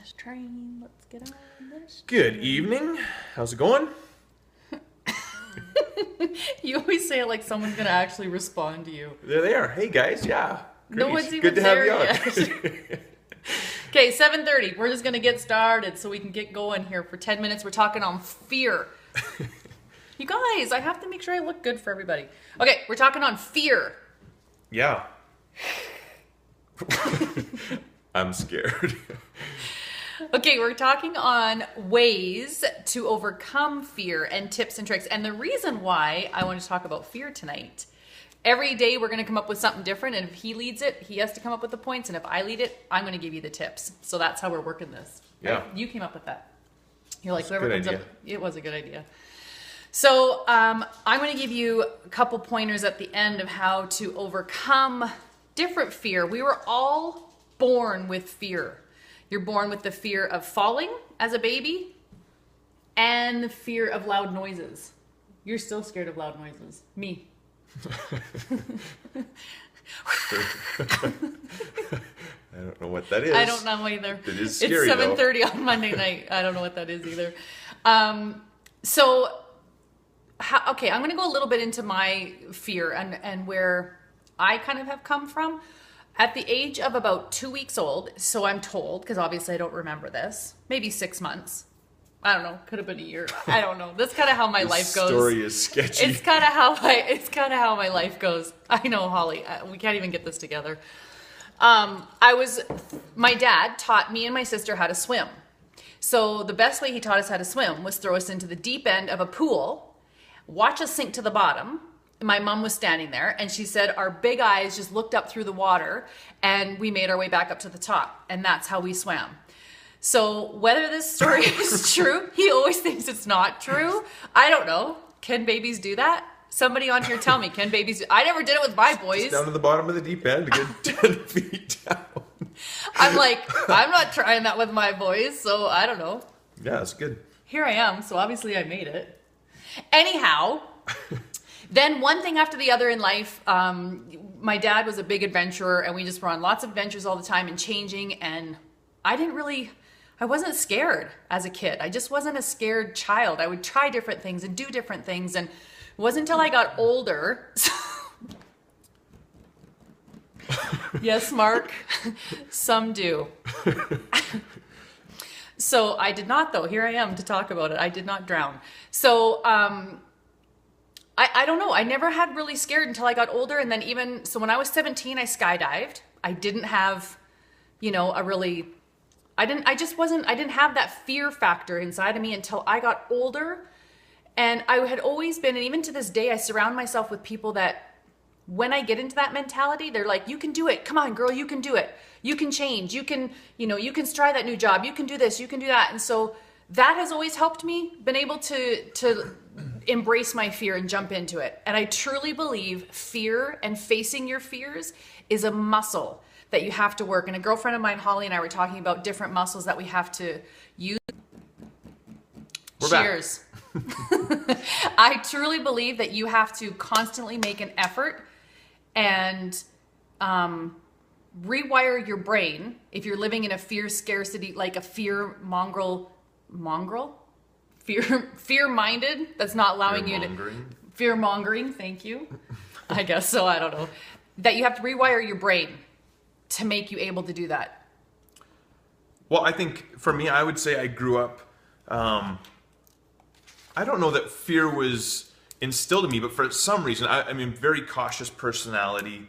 this train. Let's get on this Good evening. How's it going? You always say it like someone's going to actually respond to you. There they are. Hey guys, yeah. Great. No one's even Good to have there you on. yet. Okay, 7:30. We're just going to get started so we can get going here for 10 minutes. We're talking on fear. You guys, I have to make sure I look good for everybody. Okay, we're talking on fear. Yeah. I'm scared. Okay, we're talking on ways to overcome fear and tips and tricks. And the reason why I want to talk about fear tonight, every day we're going to come up with something different. And if he leads it, he has to come up with the points. And if I lead it, I'm going to give you the tips. So that's how we're working this. Right? Yeah. You came up with that. You're like, That's a whoever good comes idea. up, it was a good idea. So I'm going to give you a couple pointers at the end of how to overcome different fear. We were all born with fear. You're born with the fear of falling as a baby and the fear of loud noises. You're still scared of loud noises. Me. I don't know what that is. I don't know either. It is scary, It's 7:30 on Monday night. I don't know what that is either. Okay, I'm going to go a little bit into my fear and where I kind of have come from. At the age of about 2 weeks old, so I'm told, because obviously I don't remember this, maybe 6 months. I don't know, could have been a year. I don't know. That's kind of how my life goes. Story is sketchy. It's kind of how my life goes. I know, Holly. We can't even get this together. My dad taught me and my sister how to swim. So the best way he taught us how to swim was throw us into the deep end of a pool, watch us sink to the bottom. My mom was standing there and she said our big eyes just looked up through the water and we made our way back up to the top. And that's how we swam. So whether this story is true, he always thinks it's not true. I don't know. Can babies do that? Somebody on here tell me, can babies I never did it with my boys. Just down to the bottom of the deep end to get 10 feet down. I'm like, I'm not trying that with my boys, so I don't know. Yeah, it's good. Here I am, so obviously I made it. Anyhow, then one thing after the other in life, my dad was a big adventurer and we just were on lots of adventures all the time and changing, and I wasn't scared as a kid. I just wasn't a scared child. I would try different things and do different things, and it wasn't until I got older. Yes, Mark, some do. So I did not, though. Here I am to talk about it. I did not drown. So I don't know. I never had really scared until I got older. And then so when I was 17, I skydived. I didn't have, I didn't have that fear factor inside of me until I got older. And I had always been, and even to this day, I surround myself with people that when I get into that mentality, they're like, you can do it. Come on, girl, you can do it. You can change. You can try that new job. You can do this. You can do that. And so that has always helped me, been able to embrace my fear and jump into it. And I truly believe fear and facing your fears is a muscle that you have to work. And a girlfriend of mine, Holly, and I were talking about different muscles that we have to use. We're Cheers. I truly believe that you have to constantly make an effort and rewire your brain if you're living in a fear scarcity, like a fear fear-minded, that's not allowing you to fear-mongering, thank you. I guess so, I don't know. That you have to rewire your brain to make you able to do that. Well, I think for me, I would say I grew up, I don't know that fear was instilled in me, but for some reason, I mean, very cautious personality,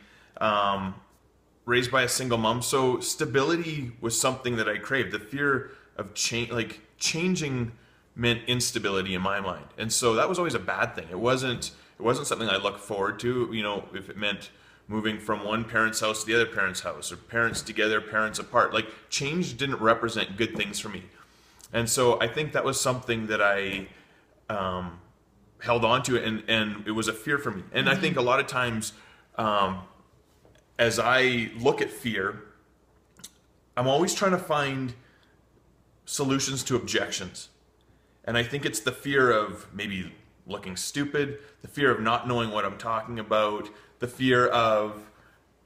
raised by a single mom. So stability was something that I craved. The fear of changing meant instability in my mind. And so that was always a bad thing. It wasn't something I looked forward to, if it meant moving from one parent's house to the other parent's house, or parents together, parents apart. Like, change didn't represent good things for me. And so I think that was something that I held on to, and it was a fear for me. And I think a lot of times, as I look at fear, I'm always trying to find solutions to objections. And I think it's the fear of maybe looking stupid, the fear of not knowing what I'm talking about, the fear of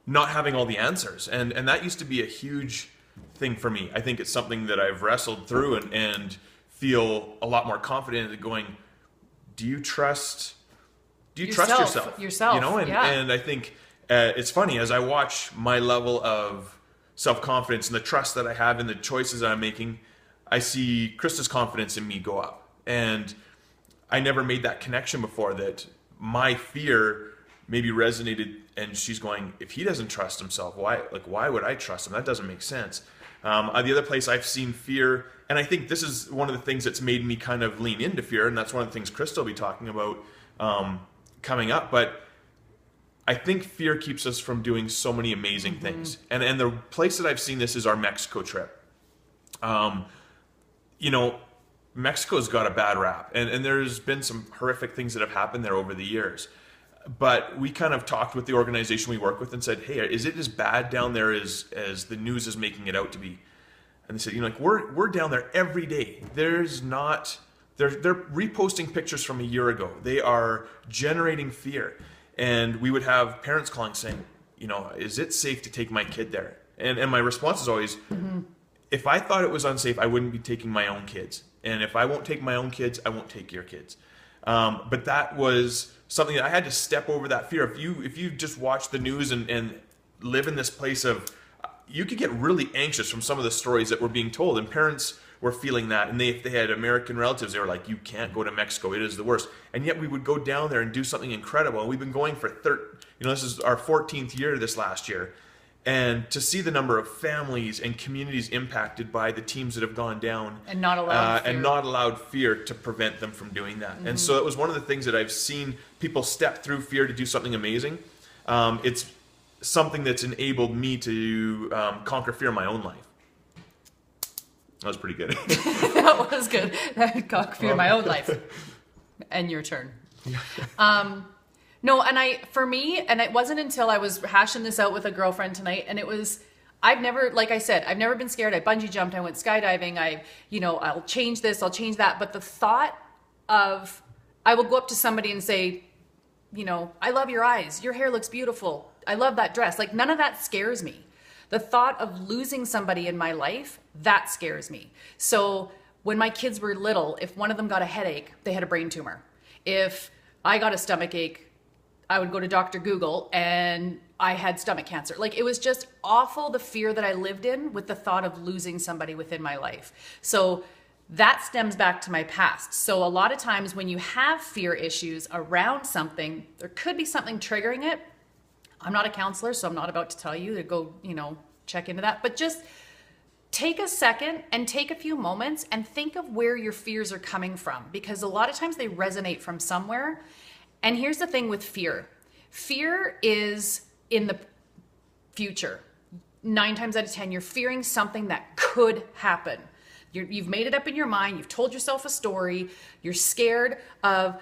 not having all the answers. And that used to be a huge thing for me. I think it's something that I've wrestled through and feel a lot more confident in going, do you trust yourself? Yourself, you know, and I think it's funny as I watch my level of self-confidence and the trust that I have in the choices that I'm making, I see Krista's confidence in me go up. And I never made that connection before, that my fear maybe resonated, and she's going, if he doesn't trust himself, why would I trust him? That doesn't make sense. The other place I've seen fear, and I think this is one of the things that's made me kind of lean into fear, and that's one of the things Krista will be talking about coming up, but I think fear keeps us from doing so many amazing things. And the place that I've seen this is our Mexico trip. You know, Mexico's got a bad rap, and there's been some horrific things that have happened there over the years. But we kind of talked with the organization we work with and said, hey, is it as bad down there as the news is making it out to be? And they said, you know, like we're down there every day. They're reposting pictures from a year ago. They are generating fear. And we would have parents calling saying, you know, is it safe to take my kid there? And my response is always, if I thought it was unsafe, I wouldn't be taking my own kids. And if I won't take my own kids, I won't take your kids. But that was something that I had to step over that fear. If you just watch the news and live in this place of, you could get really anxious from some of the stories that were being told, and parents were feeling that. And if they had American relatives, they were like, you can't go to Mexico, it is the worst. And yet we would go down there and do something incredible. And we've been going for this is our 14th year this last year. And to see the number of families and communities impacted by the teams that have gone down and not allowed fear to prevent them from doing that. And so it was one of the things that I've seen people step through fear to do something amazing. It's something that's enabled me to conquer fear in my own life. That was pretty good. That was good. That conquer fear in my own life. And your turn. No, and for me, it wasn't until I was hashing this out with a girlfriend tonight, and I've never been scared. I bungee jumped, I went skydiving, I'll change this, I'll change that. But the thought of, I will go up to somebody and say, you know, I love your eyes, your hair looks beautiful, I love that dress. Like, none of that scares me. The thought of losing somebody in my life, that scares me. So when my kids were little, if one of them got a headache, they had a brain tumor. If I got a stomach ache, I would go to Dr. Google and I had stomach cancer. Like, it was just awful, the fear that I lived in with the thought of losing somebody within my life. So that stems back to my past. So a lot of times when you have fear issues around something, there could be something triggering it. I'm not a counselor, so I'm not about to tell you to go, check into that. But just take a second and take a few moments and think of where your fears are coming from, because a lot of times they resonate from somewhere. And here's the thing with fear. Fear is in the future. 9 times out of 10, you're fearing something that could happen. You've made it up in your mind. You've told yourself a story. You're scared of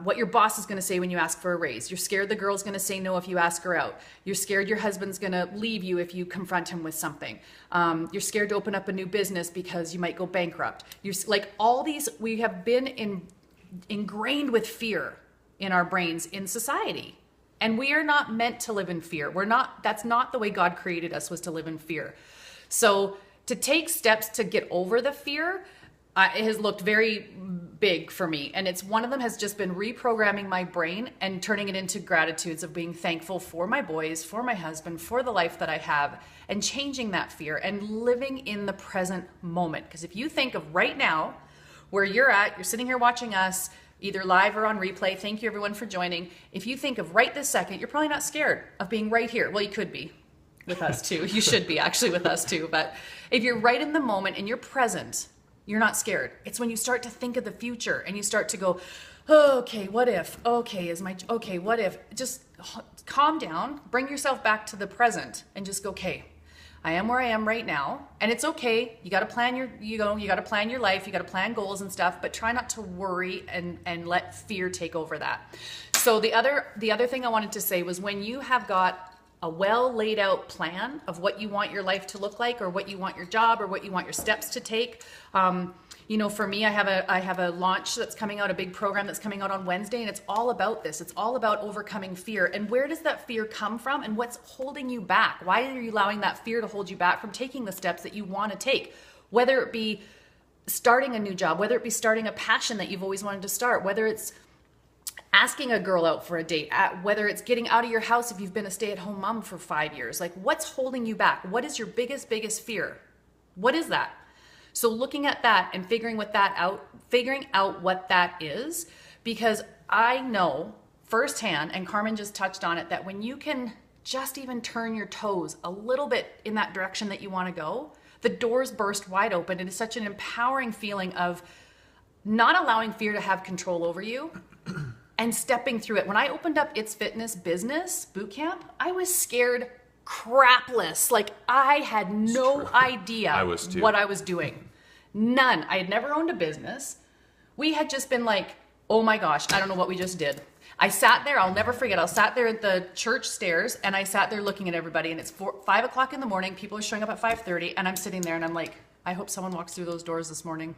what your boss is going to say when you ask for a raise. You're scared the girl's going to say no if you ask her out. You're scared your husband's going to leave you if you confront him with something. You're scared to open up a new business because you might go bankrupt. You're like, all these, we have been ingrained with fear in our brains in society. And we are not meant to live in fear. That's not the way God created us, was to live in fear. So to take steps to get over the fear, it has looked very big for me. And one of them has just been reprogramming my brain and turning it into gratitudes of being thankful for my boys, for my husband, for the life that I have, and changing that fear and living in the present moment. Because if you think of right now, where you're sitting here watching us, either live or on replay. Thank you everyone for joining. If you think of right this second, you're probably not scared of being right here. Well, you could be with us too. You should be actually with us too. But if you're right in the moment and you're present, you're not scared. It's when you start to think of the future and you start to go, oh, okay, what if? Okay, what if? Just calm down, bring yourself back to the present and just go, okay, I am where I am right now, and it's okay. You got to plan your life, you got to plan goals and stuff, but try not to worry and let fear take over that. So the other thing I wanted to say was, when you have got a well laid out plan of what you want your life to look like, or what you want your job, or what you want your steps to take. You know, for me, I have a launch that's coming out, a big program that's coming out on Wednesday, and it's all about this. It's all about overcoming fear. And where does that fear come from, and what's holding you back? Why are you allowing that fear to hold you back from taking the steps that you want to take? Whether it be starting a new job, whether it be starting a passion that you've always wanted to start, whether it's asking a girl out for a date, whether it's getting out of your house if you've been a stay-at-home mom for 5 years. Like, what's holding you back? What is your biggest fear? What is that? So looking at that and figuring out what that is, because I know firsthand, and Carmen just touched on it, that when you can just even turn your toes a little bit in that direction that you want to go, the doors burst wide open. It is such an empowering feeling of not allowing fear to have control over you and stepping through it. When I opened up It's Fitness Business Bootcamp, I was scared crapless. Like, I had no idea what I was doing. None. I had never owned a business. We had just been like, oh my gosh, I don't know what we just did. I sat there, I'll never forget, I sat there at the church stairs, and I sat there looking at everybody, and it's 5 o'clock in the morning, people are showing up at 5:30, and I'm sitting there and I'm like, I hope someone walks through those doors this morning.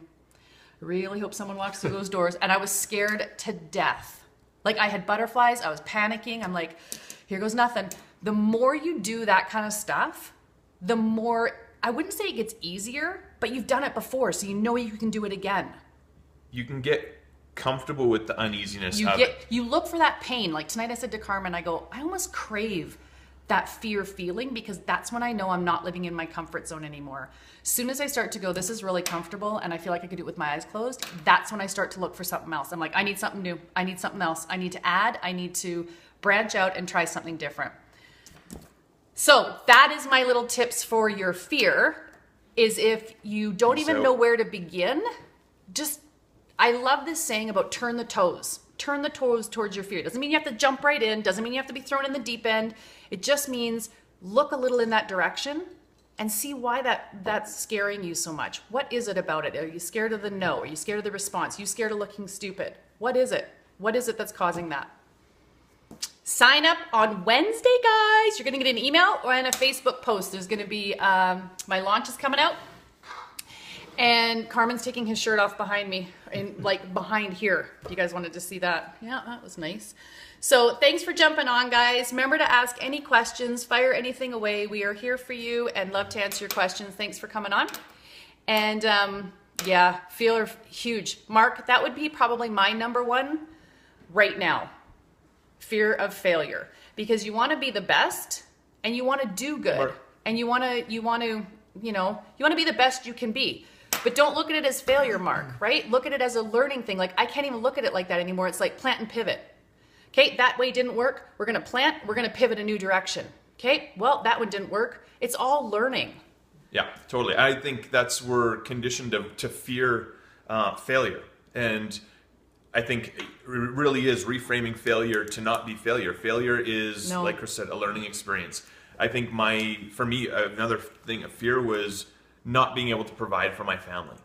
I really hope someone walks through those doors. And I was scared to death. Like, I had butterflies, I was panicking, I'm like, here goes nothing. The more you do that kind of stuff, the more, I wouldn't say it gets easier, but you've done it before, so you know you can do it again. You can get comfortable with the uneasiness of it. You look for that pain. Like tonight I said to Carmen, I go, I almost crave that fear feeling, because that's when I know I'm not living in my comfort zone anymore. As soon as I start to go, this is really comfortable and I feel like I could do it with my eyes closed, that's when I start to look for something else. I'm like, I need something new. I need something else. I need to add. I need to branch out and try something different. So that is my little tips for your fear, is if you don't even know where to begin, just, I love this saying about turn the toes. Turn the toes towards your fear. Doesn't mean you have to jump right in. Doesn't mean you have to be thrown in the deep end. It just means look a little in that direction and see why that's scaring you so much. What is it about it? Are you scared of the no? Are you scared of the response? Are you scared of looking stupid? What is it? What is it that's causing that? Sign up on Wednesday, guys. You're going to get an email or in a Facebook post. There's going to be, my launch is coming out. And Carmen's taking his shirt off behind me, behind here. If you guys wanted to see that. Yeah, that was nice. So thanks for jumping on, guys. Remember to ask any questions, fire anything away. We are here for you and love to answer your questions. Thanks for coming on. And yeah, fear huge. Mark, that would be probably my number one right now. Fear of failure. Because you want to be the best and you want to do good. Mark. And you want to be the best you can be. But don't look at it as failure, Mark, right? Look at it as a learning thing. Like, I can't even look at it like that anymore. It's like plant and pivot. Okay, that way didn't work. We're going to plant. We're going to pivot a new direction. Okay, well, that one didn't work. It's all learning. Yeah, totally. I think we're conditioned to fear failure. And I think it really is reframing failure to not be failure. Failure is, like Chris said, a learning experience. I think for me, another thing of fear was not being able to provide for my family.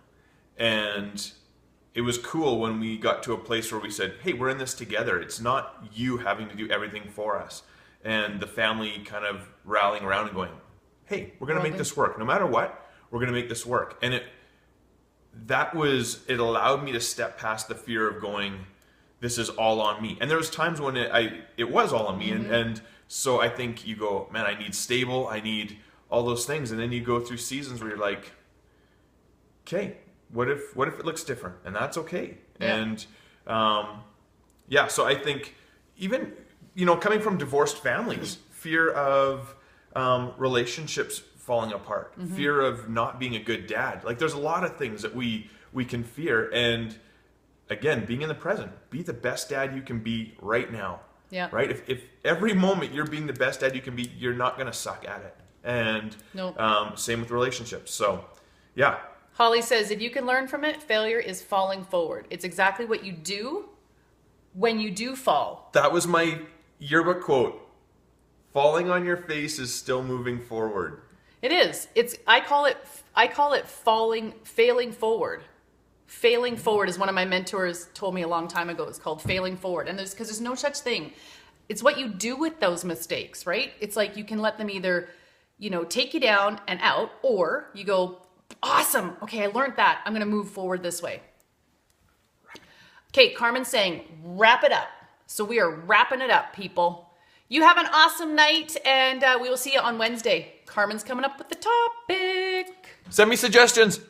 And it was cool when we got to a place where we said, hey, we're in this together. It's not you having to do everything for us. And the family kind of rallying around and going, hey, we're going to make this work. No matter what, we're going to make this work. And it allowed me to step past the fear of going, this is all on me. And there was times when it was all on me. Mm-hmm. And so I think you go, man, I need stable, I need all those things. And then you go through seasons where you're like, okay, what if it looks different? And that's okay. Yeah. And so I think even, coming from divorced families, fear of relationships falling apart, mm-hmm. fear of not being a good dad. Like, there's a lot of things that we can fear. And again, being in the present, be the best dad you can be right now. Yeah. Right? If every moment you're being the best dad you can be, you're not going to suck at it. And same with relationships. So, yeah. Holly says, if you can learn from it, failure is falling forward. It's exactly what you do when you do fall. That was my yearbook quote. Falling on your face is still moving forward. It is. I call it failing forward. Failing forward is one of my mentors told me a long time ago. It's called failing forward. And because there's no such thing. It's what you do with those mistakes, right? It's like you can let them either, take you down and out, or you go, awesome. Okay, I learned that. I'm going to move forward this way. Okay, Carmen's saying, wrap it up. So we are wrapping it up, people. You have an awesome night, and we will see you on Wednesday. Carmen's coming up with the topic. Send me suggestions.